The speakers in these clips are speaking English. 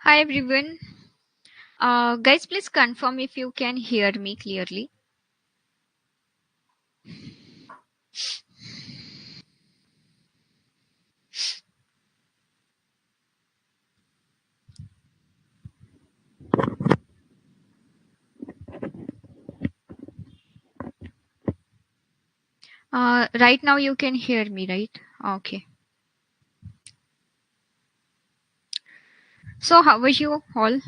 Hi everyone. Guys, please confirm if you can hear me clearly. Right now you can hear me, right? Okay. So how are you all?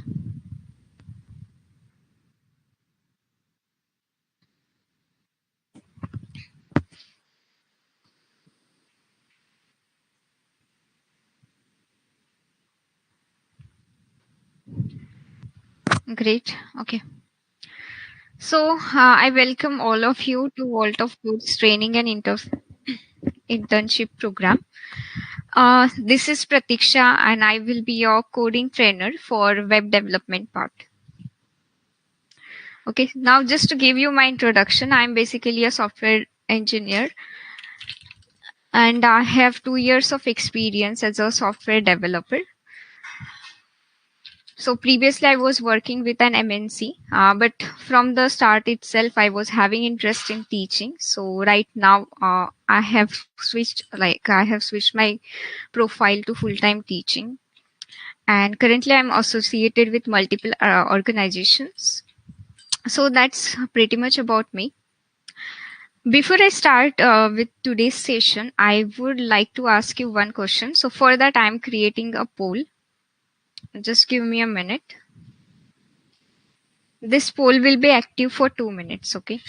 Great. Okay. So I welcome all of you to Vault of Codes Training and Internship Program. This is Pratiksha and I will be your coding trainer for web development part. Okay. Now just to give you my introduction, I'm basically a software engineer and I have 2 years of experience as a software developer. So previously I was working with an MNC, but from the start itself I was having interest in teaching. So right now I have switched my profile to full-time teaching, and currently I'm associated with multiple organizations. So that's pretty much about me. Before I start with today's session, I would like to ask you one question. So for that I'm creating a poll. Just give me a minute. This poll will be active for 2 minutes, okay?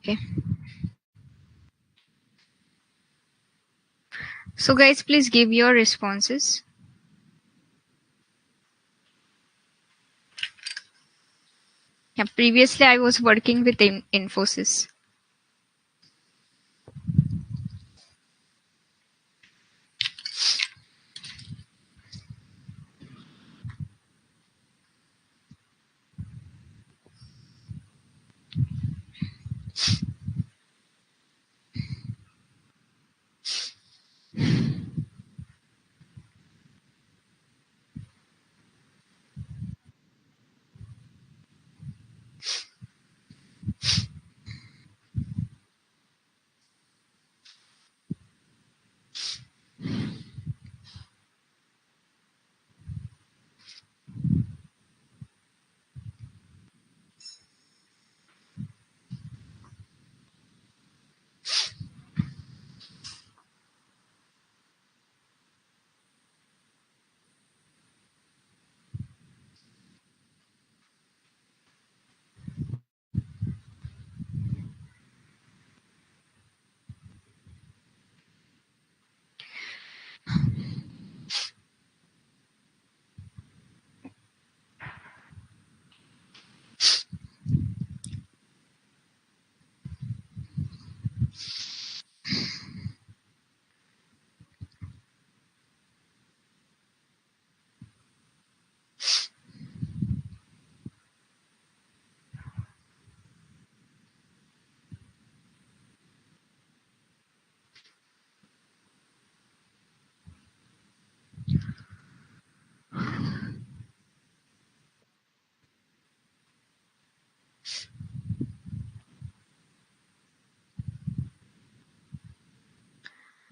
Okay. So guys, please give your responses. Yeah, previously I was working with Infosys.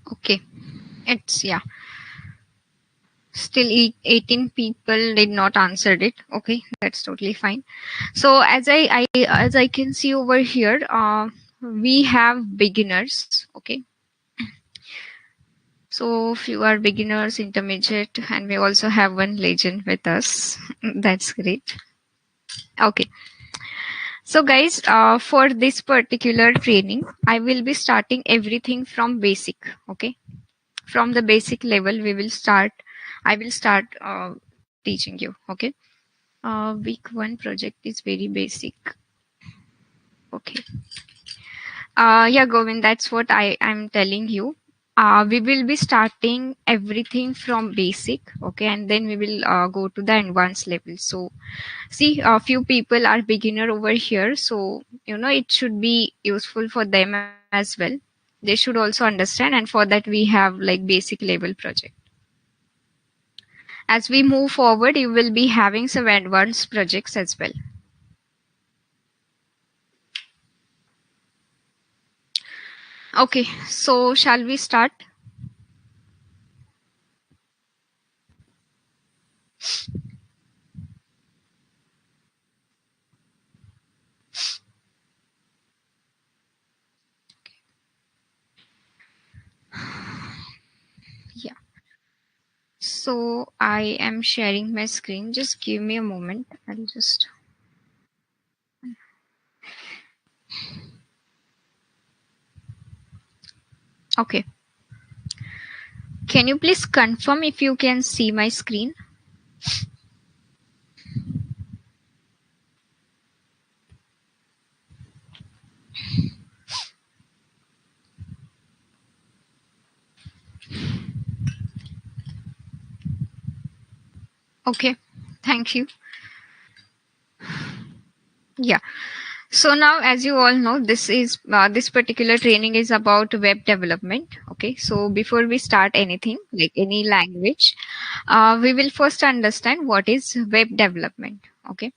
Okay. It's yeah. Still 18 people did not answer it. Okay, that's totally fine. So as I can see over here, we have beginners. Okay. So few are beginners, intermediate, and we also have one legend with us. That's great. Okay. So guys, for this particular training, I will be starting everything from basic. Okay, from the basic level, we will start. I will start teaching you. Okay, week one project is very basic. Okay. Yeah, Govind, that's what I'm telling you. We will be starting everything from basic, okay, and then we will go to the advanced level. So, see, a few people are beginner over here, so it should be useful for them as well. They should also understand, and for that we have like basic level project. As we move forward, you will be having some advanced projects as well. Okay, so shall we start? Yeah. So I am sharing my screen. Just give me a moment. I'll just. Okay. Can you please confirm if you can see my screen? Okay. Thank you. Yeah. So now, as you all know, this particular training is about web development. Okay. So before we start anything, like any language, we will first understand what is web development. Okay.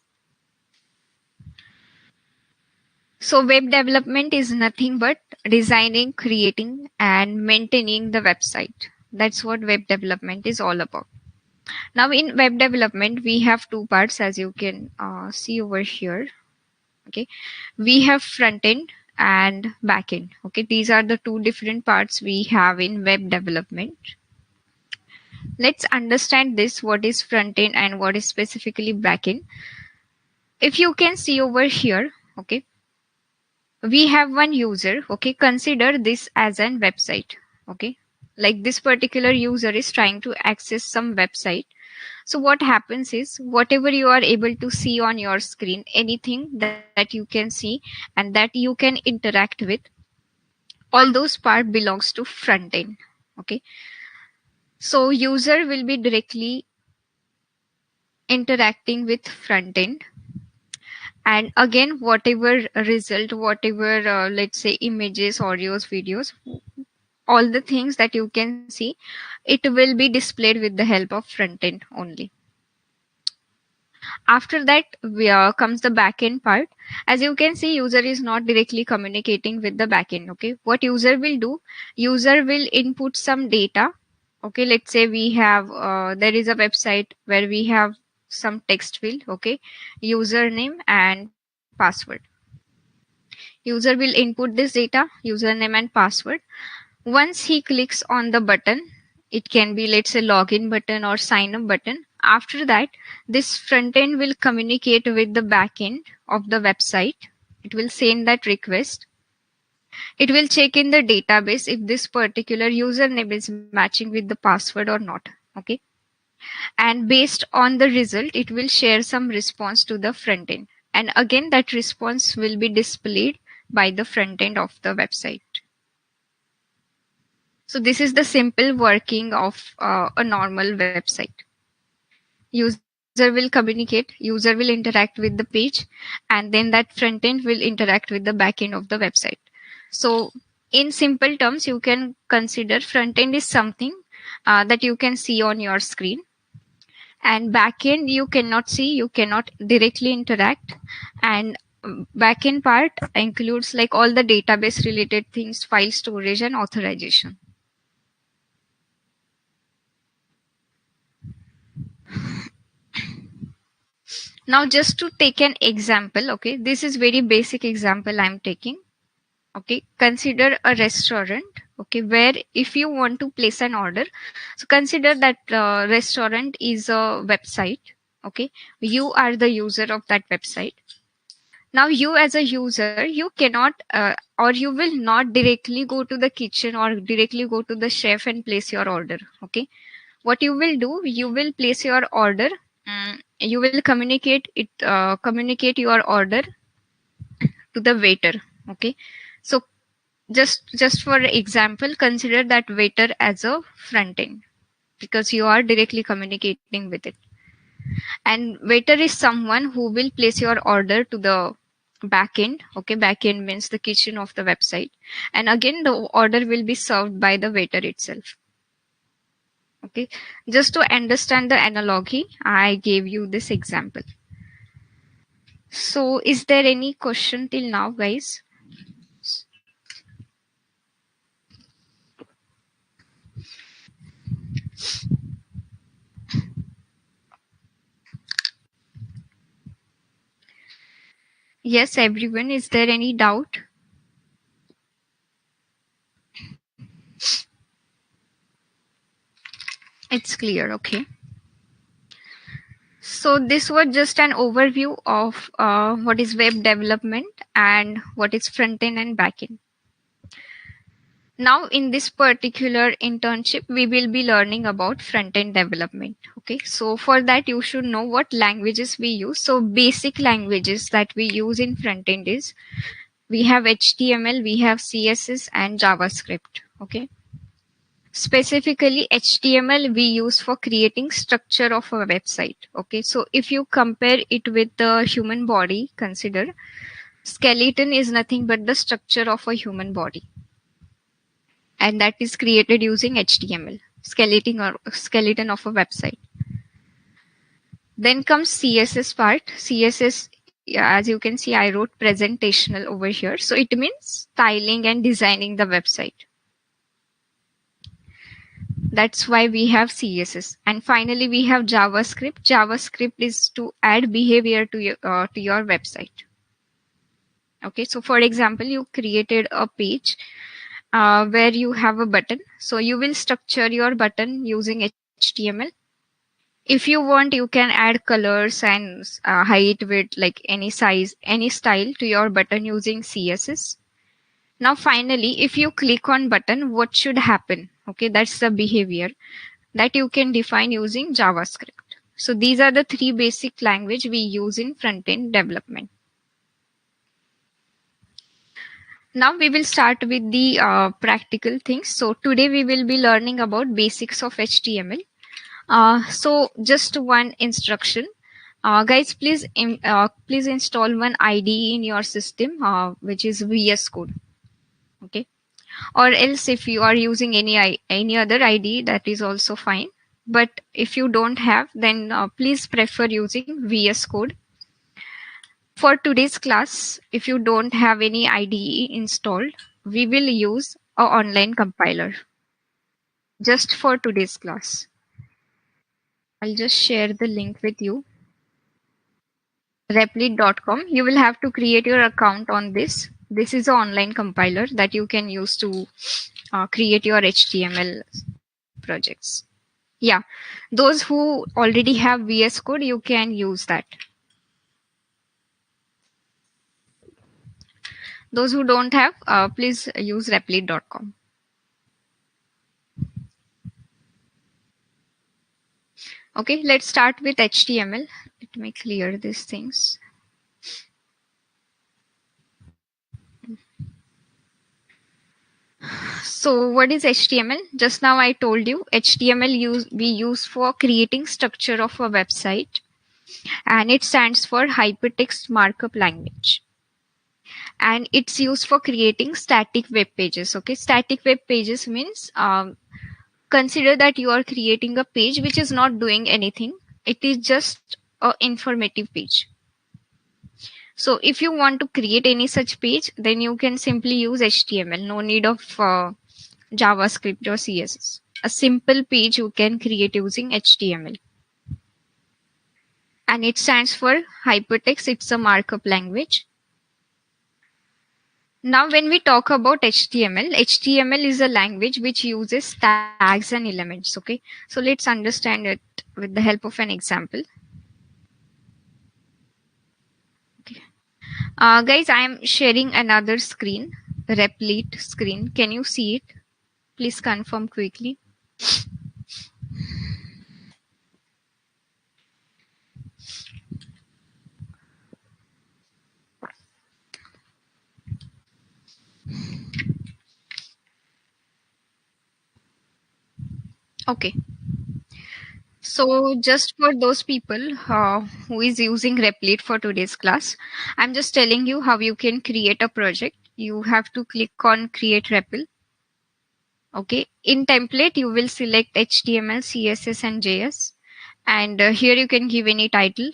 So web development is nothing but designing, creating, and maintaining the website. That's what web development is all about. Now, in web development, we have two parts, as you can see over here. Okay, we have front end and back end. Okay, these are the two different parts we have in web development. Let's understand this: what is front end and what is specifically back end. If you can see over here, okay, we have one user. Okay, consider this as an website. Okay, like this particular user is trying to access some website. So what happens is whatever you are able to see on your screen, anything that you can see and that you can interact with, all those part belongs to front end. Okay. So user will be directly interacting with front end. And again, whatever result, whatever, let's say images, audios, videos, all the things that you can see, it will be displayed with the help of front end only. After that comes the backend part. As you can see, user is not directly communicating with the backend. Okay, what user will do? User will input some data. Okay, let's say we have there is a website where we have some text field. Okay, username and password. User will input this data, username and password. Once he clicks on the button, it can be, let's say, login button or sign up button. After that, this front end will communicate with the back end of the website. It will send that request. It will check in the database if this particular username is matching with the password or not. Okay. And based on the result, it will share some response to the front end. And again, that response will be displayed by the front end of the website. So this is the simple working of a normal website. User will communicate, user will interact with the page, and then that front end will interact with the back end of the website. So in simple terms, you can consider front end is something that you can see on your screen, and back end you cannot see, you cannot directly interact. And back end part includes like all the database related things, file storage and authorization. Now, just to take an example, okay, this is very basic example I'm taking. Okay, consider a restaurant, okay, where if you want to place an order, so consider that restaurant is a website. Okay, you are the user of that website. Now, you as a user, you cannot or you will not directly go to the kitchen or directly go to the chef and place your order. Okay, what you will do, you will place your order. You will communicate your order to the waiter. Okay, so just for example, consider that waiter as a front end because you are directly communicating with it. And waiter is someone who will place your order to the back end. Okay, back end means the kitchen of the website. And again, the order will be served by the waiter itself. Okay, just to understand the analogy, I gave you this example. So, is there any question till now, guys? Yes, everyone, is there any doubt? It's clear, okay. So this was just an overview of what is web development and what is front end and back end. Now in this particular internship, we will be learning about front end development. Okay, so for that you should know what languages we use. So basic languages that we use in front end is we have HTML, we have CSS and JavaScript. Okay. Specifically, HTML we use for creating structure of a website. Okay, so if you compare it with the human body, consider skeleton is nothing but the structure of a human body, and that is created using HTML, skeleton of a website. Then comes CSS part. CSS, yeah, as you can see, I wrote presentational over here. So it means styling and designing the website. That's why we have CSS. And finally, we have JavaScript. JavaScript is to add behavior to your website. Okay, so for example, you created a page where you have a button. So you will structure your button using HTML. If you want, you can add colors and height, width, like any size, any style to your button using CSS. Now, finally, if you click on button, what should happen? Okay, that's the behavior that you can define using JavaScript. So these are the three basic language we use in front-end development. Now we will start with the practical things. So today we will be learning about basics of HTML. So just one instruction. Guys, please install one IDE in your system, which is VS Code. Okay. Or else if you are using any other IDE, that is also fine. But if you don't have, then please prefer using VS Code. For today's class, if you don't have any IDE installed, we will use a online compiler just for today's class. I'll just share the link with you. Replit.com. You will have to create your account on this. This is an online compiler that you can use to create your HTML projects. Yeah, those who already have VS Code, you can use that. Those who don't have, please use replit.com. Okay, let's start with HTML. Let me clear these things. So what is HTML? Just now I told you HTML we use for creating structure of a website, and it stands for Hypertext Markup Language. And it's used for creating static web pages. Okay, static web pages means consider that you are creating a page which is not doing anything. It is just an informative page. So if you want to create any such page, then you can simply use HTML. No need of JavaScript or CSS. A simple page you can create using HTML. And it stands for hypertext. It's a markup language. Now, when we talk about HTML, HTML is a language which uses tags and elements. Okay, so let's understand it with the help of an example. Okay. Guys, I am sharing another screen, Replit screen. Can you see it? Please confirm quickly. Okay. So just for those people who is using Replit for today's class, I'm just telling you how you can create a project. You have to click on create REPL. Okay. In template, you will select HTML, CSS and JS. And here you can give any title.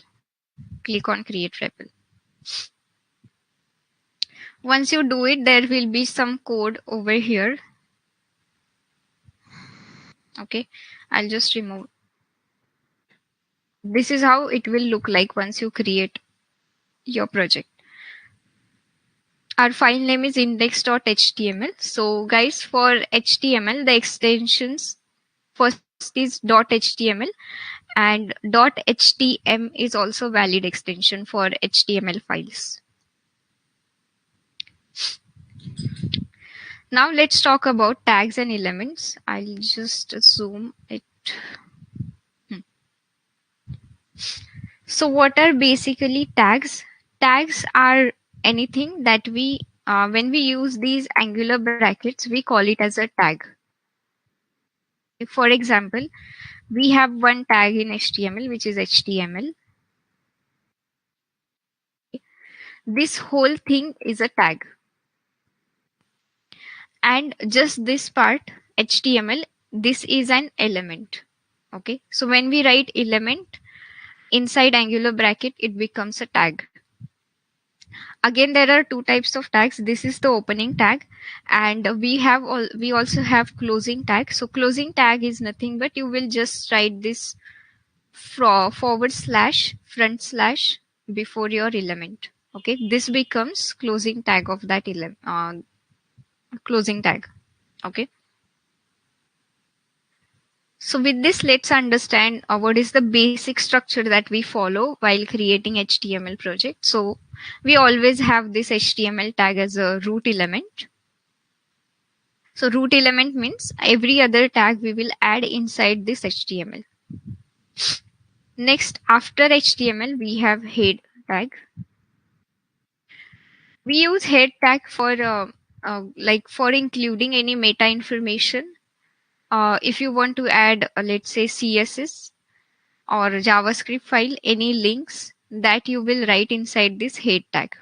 Click on create REPL. Once you do it, there will be some code over here. Okay. I'll just remove. This is how it will look like once you create your project. Our file name is index.html. So guys, for HTML, the extensions first is .html and .htm is also valid extension for HTML files. Now let's talk about tags and elements. I'll just zoom it. So what are basically tags? Tags are anything that when we use these angular brackets, we call it as a tag. For example, we have one tag in HTML, which is HTML. This whole thing is a tag. And just this part, HTML, this is an element. Okay. So when we write element inside angular bracket, it becomes a tag. Again, there are two types of tags. This is the opening tag, and we also have closing tag. So closing tag is nothing but you will just write this forward slash front slash before your element. Okay, this becomes closing tag of that closing tag. Okay. So with this, let's understand what is the basic structure that we follow while creating HTML project. So we always have this HTML tag as a root element. So root element means every other tag we will add inside this HTML. Next, after HTML, we have head tag. We use head tag for like for including any meta information. If you want to add, let's say CSS or JavaScript file, any links that you will write inside this head tag.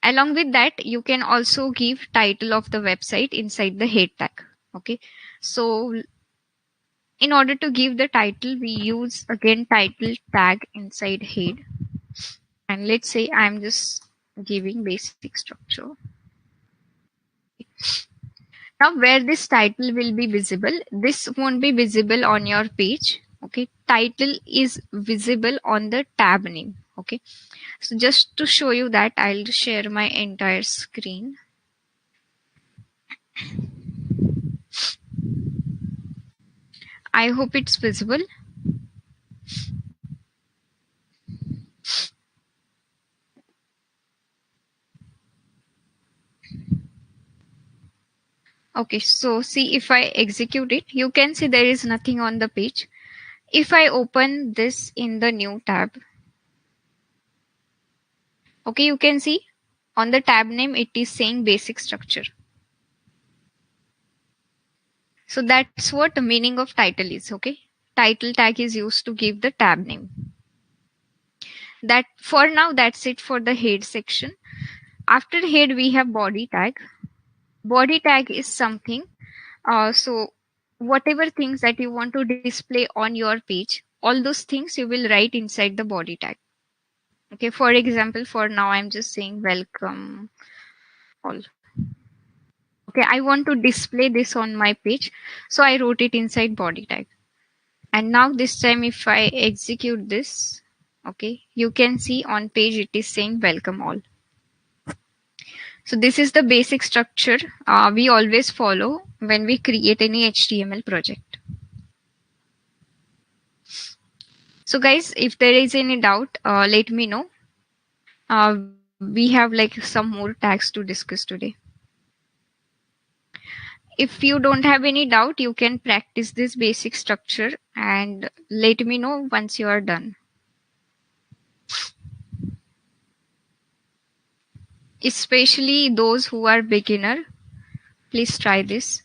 Along with that, you can also give title of the website inside the head tag. Okay. So in order to give the title, we use again title tag inside head. And let's say I'm just giving basic structure. Now where this title will be visible, this won't be visible on your page. Okay. Title is visible on the tab name. Okay. So just to show you that, I'll share my entire screen. I hope it's visible. Okay, so see if I execute it, you can see there is nothing on the page. If I open this in the new tab, okay, you can see on the tab name, it is saying basic structure. So that's what the meaning of title is. Okay. Title tag is used to give the tab name. That for now, that's it for the head section. After head, we have body tag. Body tag is something. So whatever things that you want to display on your page, all those things you will write inside the body tag. Okay. For example, for now, I'm just saying welcome all. Okay. I want to display this on my page. So I wrote it inside body tag. And now this time if I execute this, okay, you can see on page it is saying welcome all. So this is the basic structure we always follow when we create any HTML project. So guys, if there is any doubt, let me know. We have like some more tags to discuss today. If you don't have any doubt, you can practice this basic structure and let me know once you are done. Especially those who are beginner, please try this.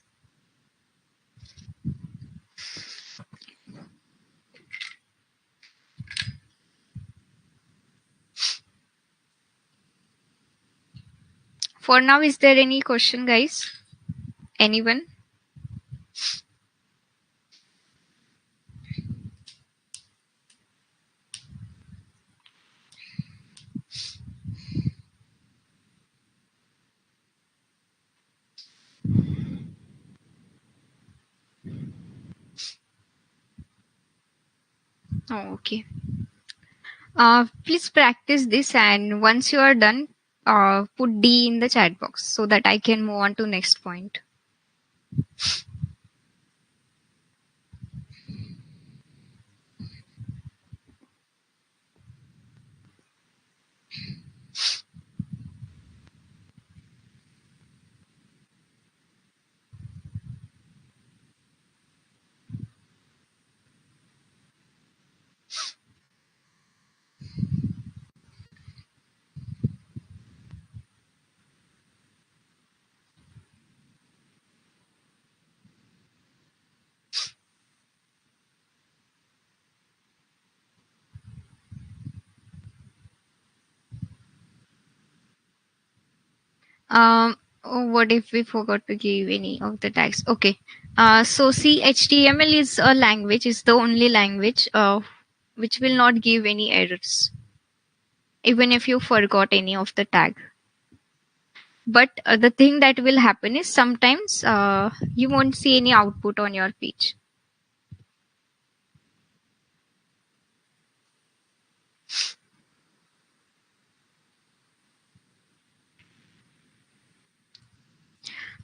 For now, is there any question, guys? Anyone? Oh, okay. Please practice this, and once you are done, put D in the chat box so that I can move on to next point. What if we forgot to give any of the tags? Okay. So see, HTML is a language, is the only language which will not give any errors, even if you forgot any of the tag. But the thing that will happen is sometimes you won't see any output on your page.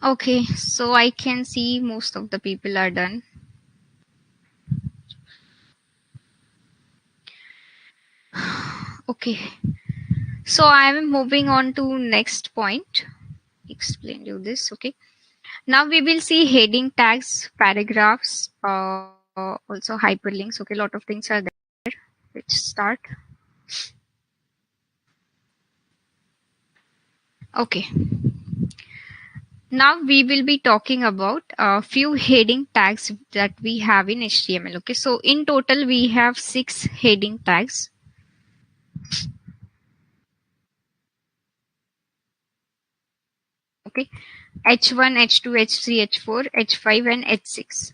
Okay, so I can see most of the people are done. Okay, so I'm moving on to next point. Explain you this. Okay, now we will see heading tags, paragraphs, also hyperlinks. Okay, a lot of things are there. Let's start. Okay, now we will be talking about a few heading tags that we have in HTML. Okay, so in total we have 6 heading tags. Okay, H1, H2, H3, H4, H5, and H6.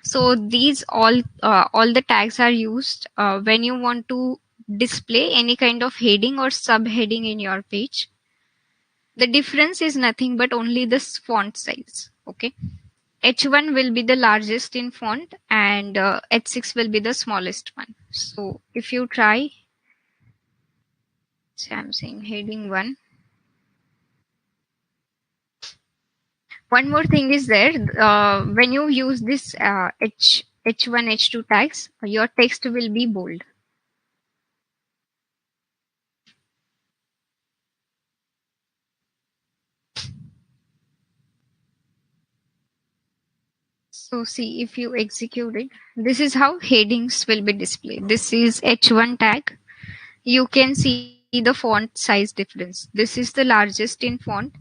So these all the tags are used when you want to display any kind of heading or subheading in your page. The difference is nothing but only this font size. Okay, H1 will be the largest in font, and H6 will be the smallest one. So if you try, say I'm saying heading 1. One more thing is there, when you use this H1, H2 tags, your text will be bold. So see, if you execute it, this is how headings will be displayed. This is H1 tag. You can see the font size difference. This is the largest in font.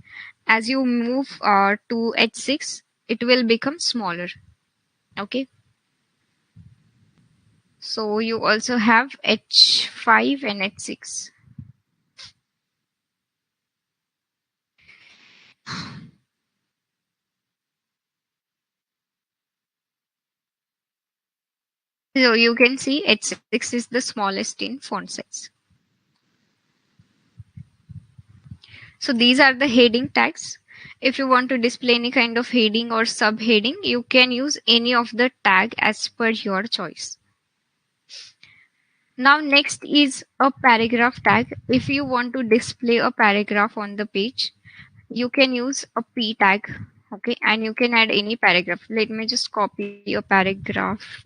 As you move to H6, it will become smaller. Okay. So you also have H5 and H6. So you can see H6 is the smallest in font size. So these are the heading tags. If you want to display any kind of heading or subheading, you can use any of the tag as per your choice. Now next is a paragraph tag. If you want to display a paragraph on the page, you can use a P tag. Okay, and you can add any paragraph. Let me just copy a paragraph.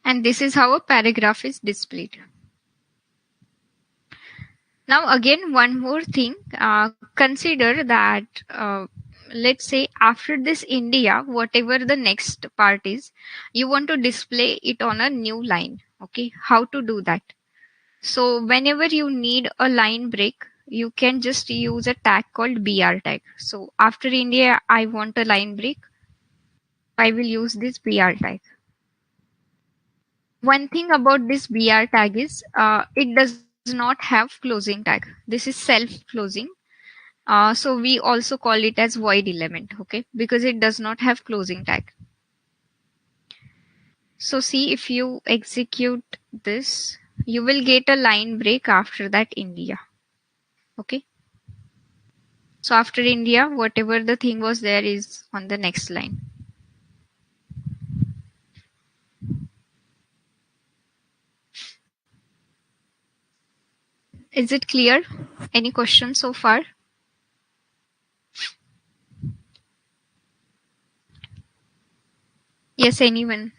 And this is how a paragraph is displayed. Now again, one more thing, consider that let's say after this India, whatever the next part is, you want to display it on a new line. Okay, how to do that? So whenever you need a line break, you can just use a tag called BR tag. So after India, I want a line break. I will use this BR tag. One thing about this BR tag is it does not have closing tag. This is self closing. So we also call it as void element, okay? Because it does not have closing tag. So see, if you execute this, you will get a line break after that India. Okay. So after India, whatever the thing was there is on the next line. Is it clear? Any questions so far? Yes, anyone?